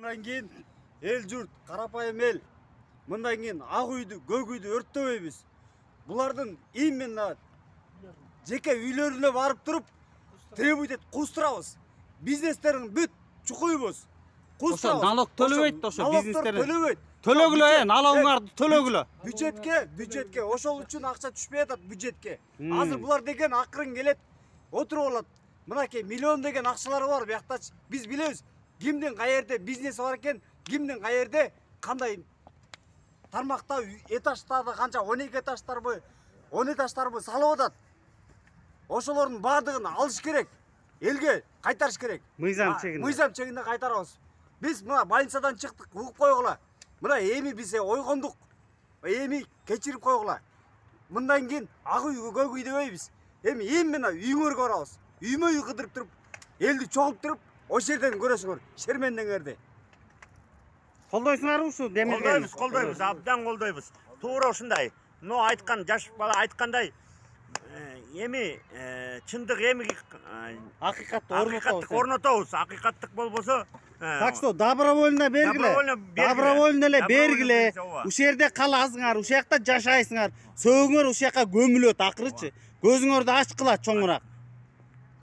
Мындан кийин эл журт, карапайым эл. Мындан кийин ак үйдү, көк үйдү өрттөбөйбүз. Булардын именно жеке үйлөрүнө барып туруп, требуйт кустурабыз. Бизнестерин бүт чукуйбуз. Ошо налог төлөбөйт ошо бизнестерин. Төлөбөйт. Төлөгүлө, налогуңарды төлөгүлө. Бюджетке ошол үчүн акча түшпөй атат бюджетке. Азыр булар деген акырын келет, отуруп алат. Мынакей миллион деген акчалары бар буяктачы. Биз билебиз кимдин каерде бизнеси бар экен, кимдин каерде кандай тармакта этаждарды канча 12 этаждарбы, 10 этаждарбы салып атат. Ошолордун баардыгын алыш керек. Элге кайтарыш керек. Мыйзам чегинде. Мыйзам чегинде кайтарабыз. Биз мына больницадан чыктык, угуп койгула. Мына эми бизе ойгондук. Эми кечирип койгула. Мындан кийин ак үйгө көк үй дебейбиз. Эми именно үйүңөргө барабыз. Үймө үй кыдырып туруп, элди чогулуп туруп, ошол жерден көрөсүңөр, шермендеңерди. Колдойсуңарбы ушу демилгени? Колдойбуз, абдан колдойбуз. Туура ушундай. Но айткан жаш бала айткандай, эми чындык эми акыйкатты орнотобуз. Акыйкаттык болбосо, так что добровольно бергиле. Добровольно эле бергиле. Ушул жерде каласыңар, ушул жакта жашайсыңар. Сөөгүңөр ушул жака көмүлөт акырычы. Көзүңөрдү ачкыла чоңураак.